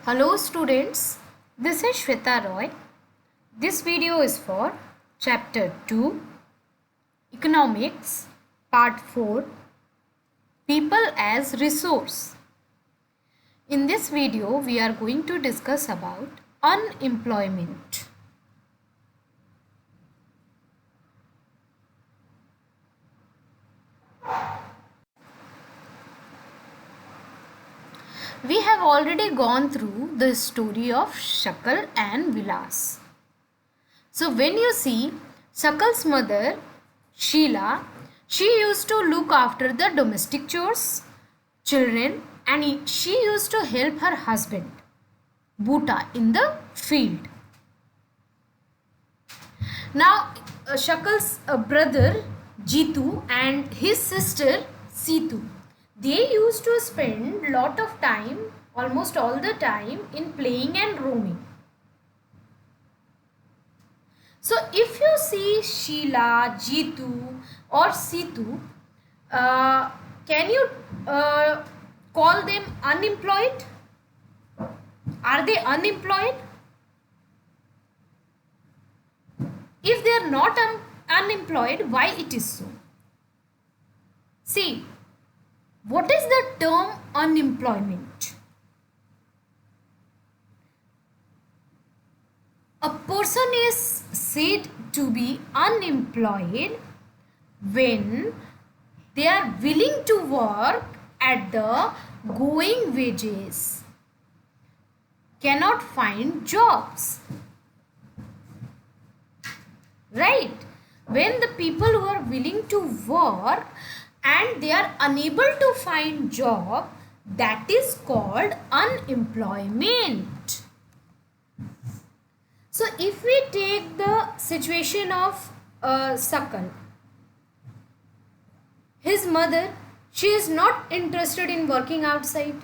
Hello students, this is Shweta Roy. This video is for Chapter 2, Economics, Part 4, People as Resource. In this video, we are going to discuss about unemployment. We have already gone through the story of Shakal and Vilas. So when you see Shakal's mother, Sheila, she used to look after the domestic chores, children, and she used to help her husband, Bhuta, in the field. Now, Shakal's brother, Jitu, and his sister, Situ, they used to spend lot of time, almost all the time, in playing and roaming. So if you see Sheila, Jitu or Situ, can you call them unemployed? Are they unemployed? If they are not unemployed, why it is so? See, what is the term unemployment? A person is said to be unemployed when they are willing to work at the going wages, cannot find jobs. Right? When the people who are willing to work and they are unable to find job, that is called unemployment. So if we take the situation of Sakal, his mother, she is not interested in working outside.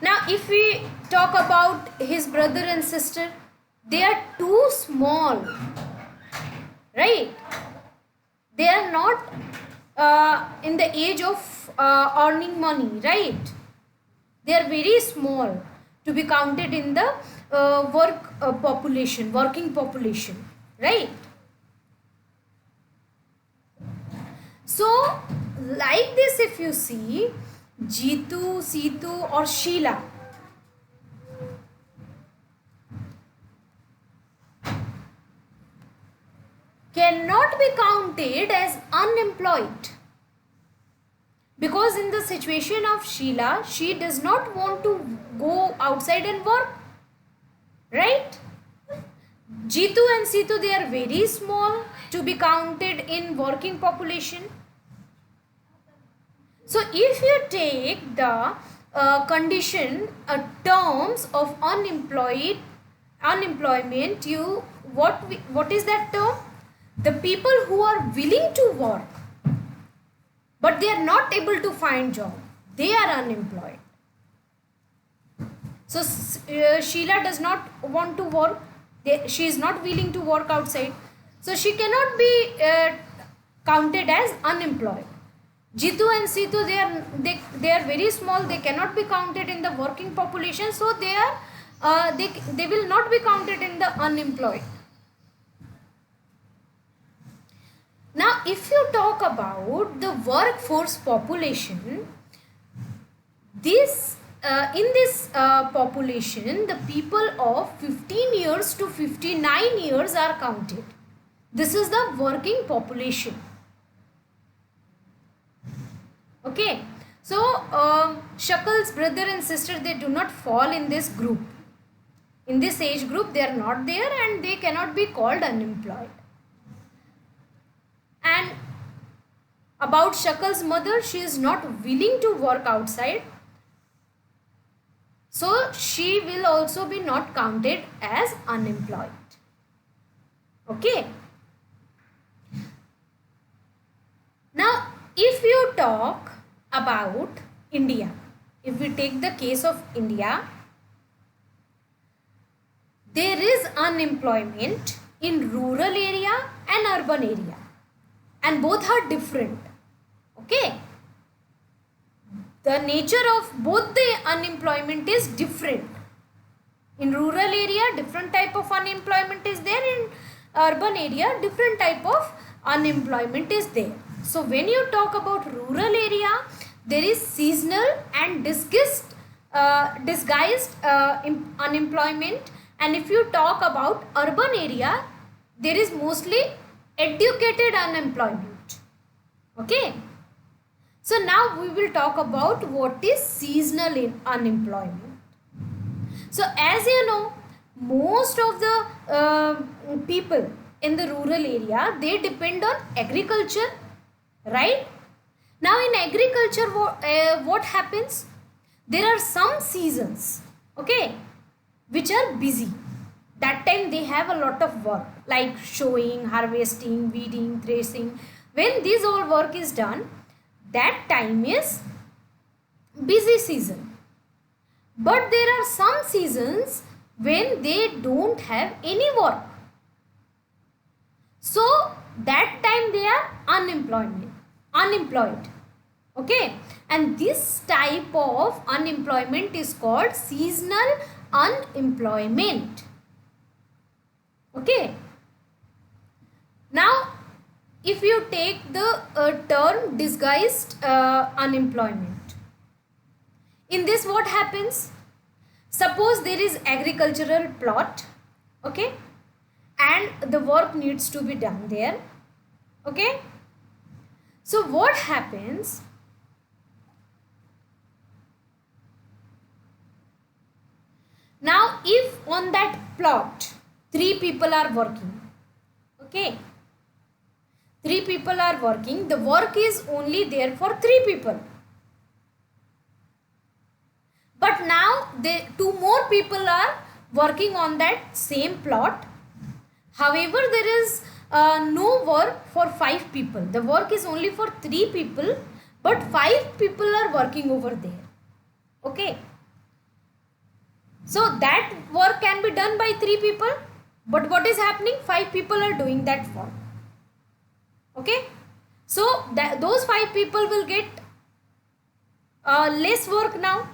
Now if we talk about his brother and sister, they are too small, right? They are not in the age of earning money, right? They are very small to be counted in the working population, right? So like this, if you see Jitu, Situ or Sheila, cannot be counted as unemployed, because in the situation of Sheila, she does not want to go outside and work, right? Jitu and Situ, they are very small to be counted in working population. So if you take the condition terms of unemployment, what is that term? The people who are willing to work but they are not able to find job, they are unemployed. So Sheila does not want to work, she is not willing to work outside, so she cannot be counted as unemployed. Jitu and Situ, they are very small, they cannot be counted in the working population, so they will not be counted in the unemployed. Now if you talk about the workforce population, in this population, the people of 15 years to 59 years are counted. This is the working population. Okay, so Shakal's brother and sister, they do not fall in this group. In this age group, they are not there and they cannot be called unemployed. And about Shakal's mother, she is not willing to work outside, so she will also be not counted as unemployed. Okay. Now if you talk about India, if we take the case of India, there is unemployment in rural area and urban area and both are different. Okay, the nature of both the unemployment is different. In rural area different type of unemployment is there, in urban area different type of unemployment is there. So when you talk about rural area, there is seasonal and disguised unemployment, and if you talk about urban area, there is mostly educated unemployment. Okay, so now we will talk about what is seasonal unemployment. So as you know, most of the people in the rural area, they depend on agriculture, right? Now in agriculture, what happens? There are some seasons, okay, which are busy. That time they have a lot of work like sowing, harvesting, weeding, threshing. When this all work is done, that time is busy season. But there are some seasons when they don't have any work. So that time they are unemployed. Okay, and this type of unemployment is called seasonal unemployment. Okay, now if you take the term disguised unemployment, in this what happens? Suppose there is agricultural plot, okay, and the work needs to be done there. Okay, so what happens? Now if on that plot 3 people are working, okay, 3 people are working, the work is only there for 3 people. But now 2 more people are working on that same plot. However, there is no work for 5 people. The work is only for 3 people, but 5 people are working over there. Okay. So that work can be done by 3 people. But what is happening? 5 people are doing that work. Okay. So those 5 people will get less work now.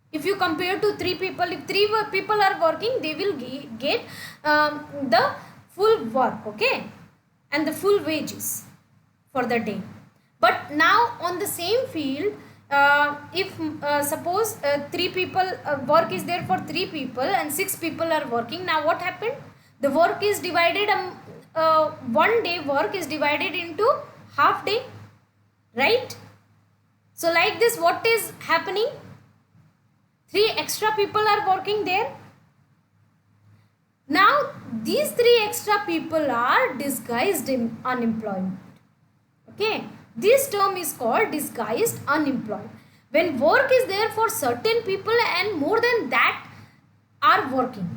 If you compare to 3 people, if 3 people are working, they will get the full work, okay, and the full wages for the day. But now on the same field, if suppose 3 people work is there for 3 people and 6 people are working, now what happened? The work is divided, one day work is divided into half day, right? So like this, what is happening? 3 extra people are working there. Now these 3 extra people are disguised in unemployment. Okay, this term is called disguised unemployment. When work is there for certain people and more than that are working.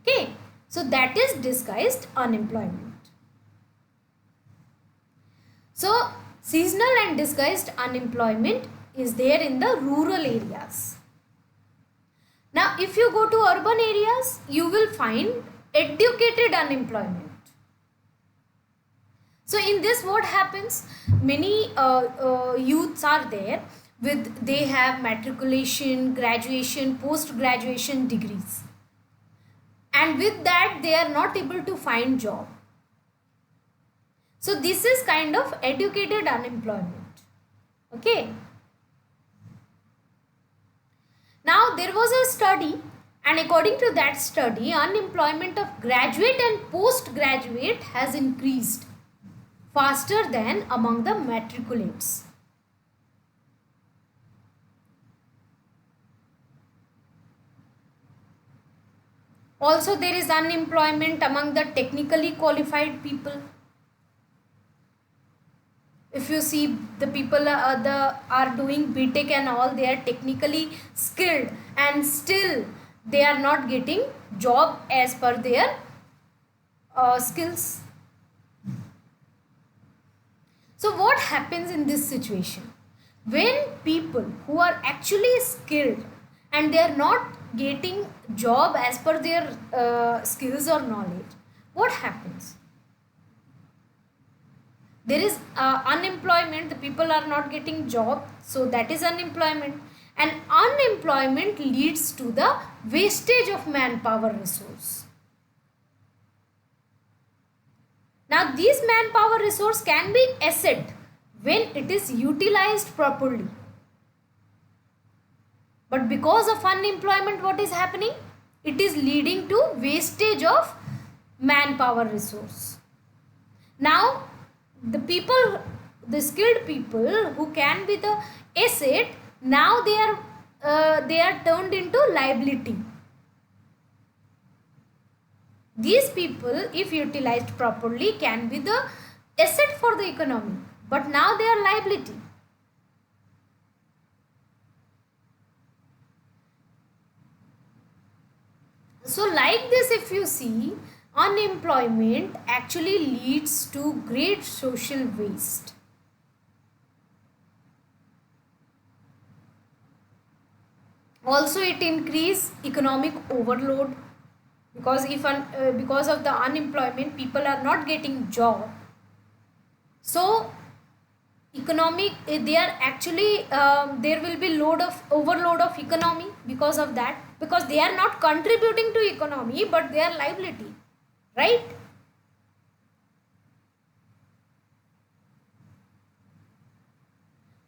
Okay, so that is disguised unemployment. So seasonal and disguised unemployment is there in the rural areas. Now, if you go to urban areas, you will find educated unemployment. So, in this what happens? Many youths are there they have matriculation, graduation, post-graduation degrees. And with that, they are not able to find job. So, this is kind of educated unemployment. Okay. Now there was a study, and according to that study, unemployment of graduate and postgraduate has increased faster than among the matriculates. Also there is unemployment among the technically qualified people. If you see the people are doing BTech and all, they are technically skilled and still they are not getting job as per their skills. So what happens in this situation? When people who are actually skilled and they are not getting job as per their skills or knowledge, what happens? There is unemployment, the people are not getting job, so that is unemployment. And unemployment leads to the wastage of manpower resource. Now these manpower resource can be asset when it is utilized properly. But because of unemployment, what is happening? It is leading to wastage of manpower resource. Now the people, the skilled people who can be the asset, now they are turned into liability. These people, if utilized properly, can be the asset for the economy, but now they are liability. So like this, if you see, unemployment actually leads to great social waste. Also it increase economic overload, because if because of the unemployment, people are not getting job, so economic they are actually there will be overload of economy because of that, because they are not contributing to economy but they are liability, right?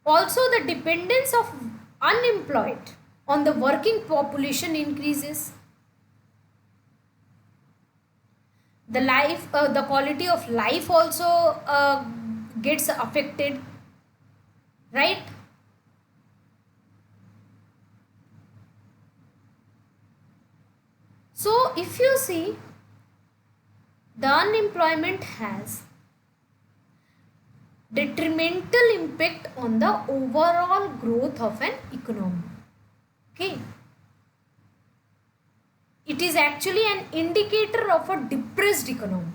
Also the dependence of unemployed on the working population increases. The quality of life also gets affected, right? So if you see, the unemployment has detrimental impact on the overall growth of an economy. Okay, it is actually an indicator of a depressed economy.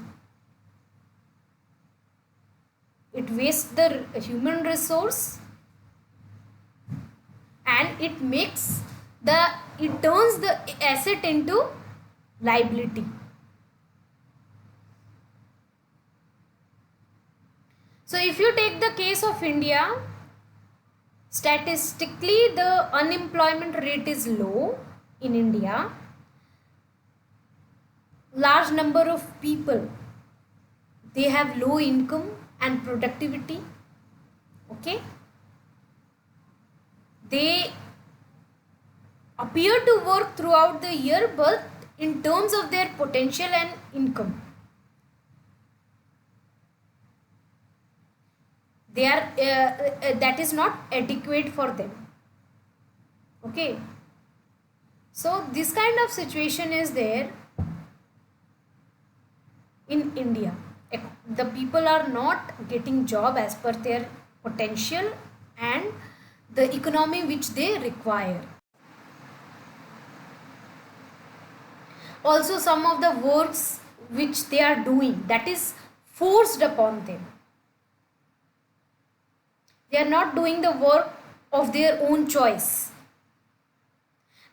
It wastes the human resource, and it turns the asset into liability. So if you take the case of India, statistically the unemployment rate is low in India. Large number of people, they have low income and productivity. Okay, they appear to work throughout the year, but in terms of their potential and income, they are that is not adequate for them. Okay, so this kind of situation is there in India. The people are not getting job as per their potential and the economy which they require. Also some of the works which they are doing, that is forced upon them. They are not doing the work of their own choice.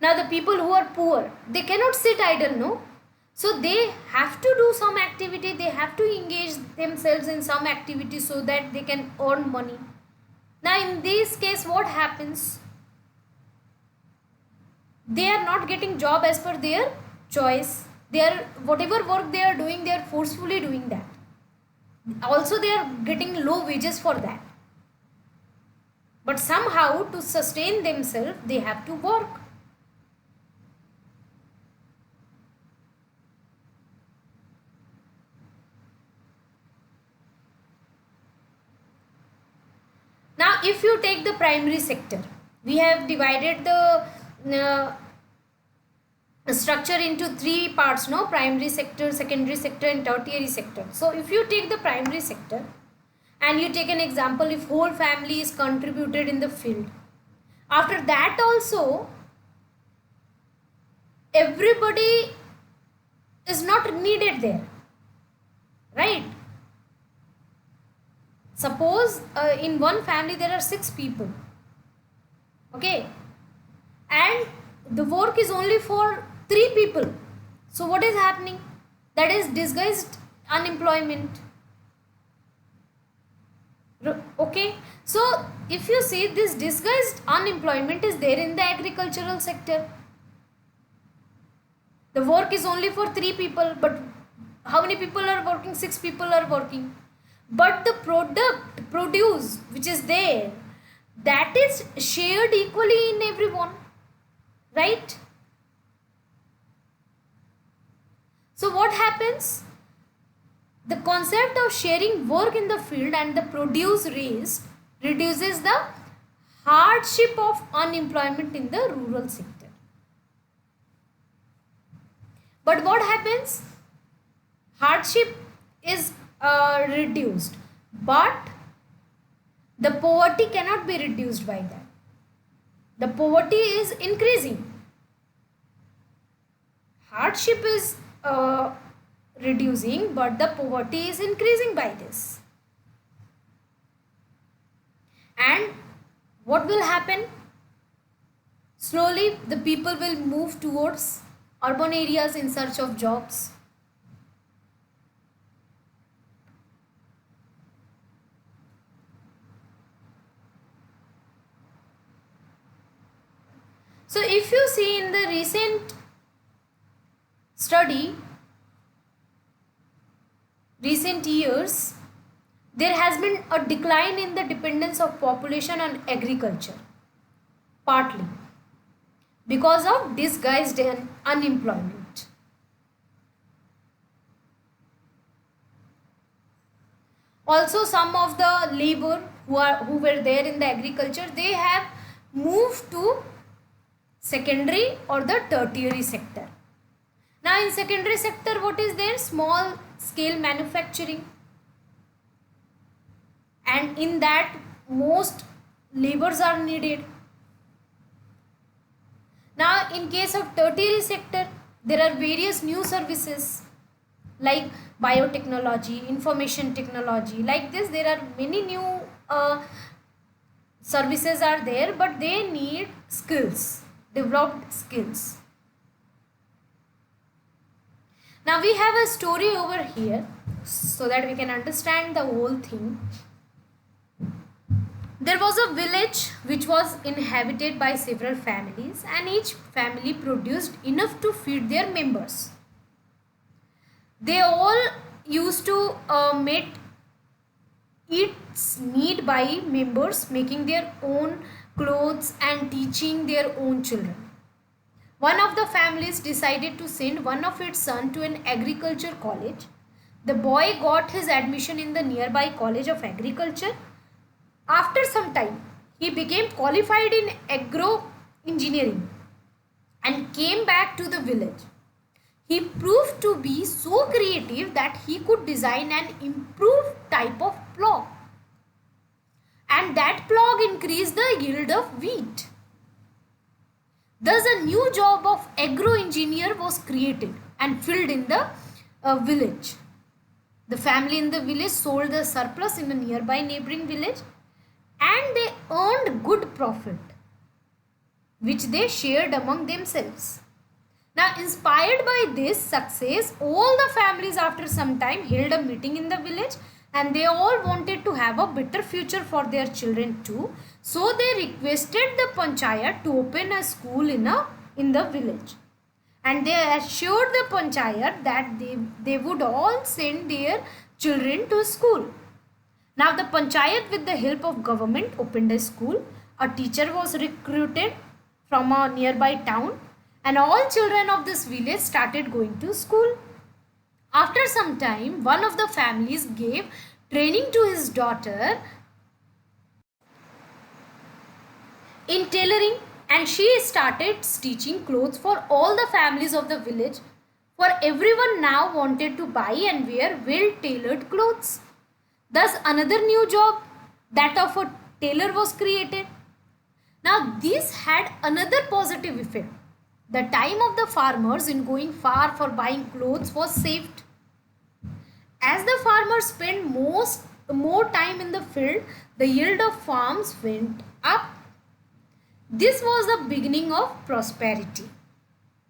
Now the people who are poor, they cannot sit idle, no? So they have to do some activity, they have to engage themselves in some activity so that they can earn money. Now in this case, what happens? They are not getting job as per their choice. They are, whatever work they are doing, they are forcefully doing that. Also they are getting low wages for that. But somehow to sustain themselves, they have to work. Now if you take the primary sector, we have divided the structure into three parts, no? Primary sector, secondary sector and tertiary sector. So if you take the primary sector and you take an example, if whole family is contributed in the field, after that also everybody is not needed there, right? Suppose in one family there are 6 people, okay, and the work is only for 3 people. So what is happening? That is disguised unemployment. Okay, so if you see, this disguised unemployment is there in the agricultural sector. The work is only for 3 people, but how many people are working? 6 people are working. But the product produce which is there, that is shared equally in everyone, right? So what happens? The concept of sharing work in the field and the produce raised reduces the hardship of unemployment in the rural sector. But what happens? Hardship is reduced, but the poverty cannot be reduced by that. The poverty is increasing. Hardship is reducing, but the poverty is increasing by this. And what will happen? Slowly the people will move towards urban areas in search of jobs. So if you see in the recent study, recent years, there has been a decline in the dependence of population on agriculture, partly because of disguised unemployment. Also, some of the labor who were there in the agriculture, they have moved to secondary or the tertiary sector. Now in secondary sector, what is there? Small scale manufacturing, and in that most labors are needed. Now in case of tertiary sector, there are various new services like biotechnology, information technology. Like this, there are many new services are there, but they need skills, developed skills. Now we have a story over here so that we can understand the whole thing. There was a village which was inhabited by several families, and each family produced enough to feed their members. They all used to meet its need by members, making their own clothes and teaching their own children. One of the families decided to send one of its sons to an agriculture college. The boy got his admission in the nearby College of Agriculture. After some time, he became qualified in agro engineering and came back to the village. He proved to be so creative that he could design an improved type of plough, and that plough increased the yield of wheat. Thus, a new job of agro engineer was created and filled in the village. The family in the village sold the surplus in a nearby neighboring village, and they earned good profit, which they shared among themselves. Now, inspired by this success, all the families after some time held a meeting in the village, and they all wanted to have a better future for their children too. So they requested the panchayat to open a school in the village, and they assured the panchayat that they would all send their children to school. Now the panchayat, with the help of government, opened a school. A teacher was recruited from a nearby town, and all children of this village started going to school. After some time, one of the families gave training to his daughter in tailoring, and she started stitching clothes for all the families of the village, for everyone now wanted to buy and wear well tailored clothes. Thus another new job, that of a tailor, was created. Now this had another positive effect. The time of the farmers in going far for buying clothes was saved. As the farmers spent more time in the field, the yield of farms went up. This was the beginning of prosperity.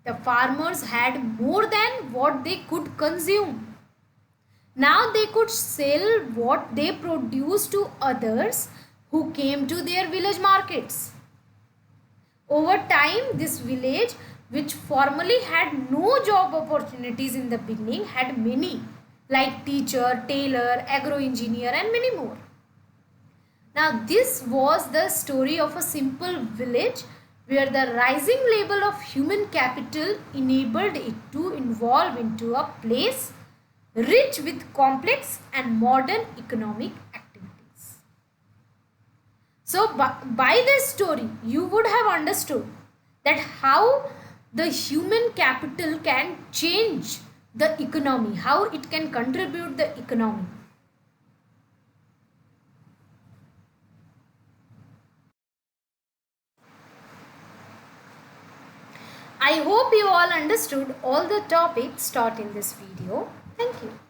The farmers had more than what they could consume. Now they could sell what they produced to others who came to their village markets. Over time, this village, which formerly had no job opportunities in the beginning, had many, like teacher, tailor, agro engineer, and many more. Now, this was the story of a simple village where the rising level of human capital enabled it to evolve into a place rich with complex and modern economic activities. So, by this story, you would have understood that how the human capital can change the economy, how it can contribute the economy. I hope you all understood all the topics taught in this video. Thank you.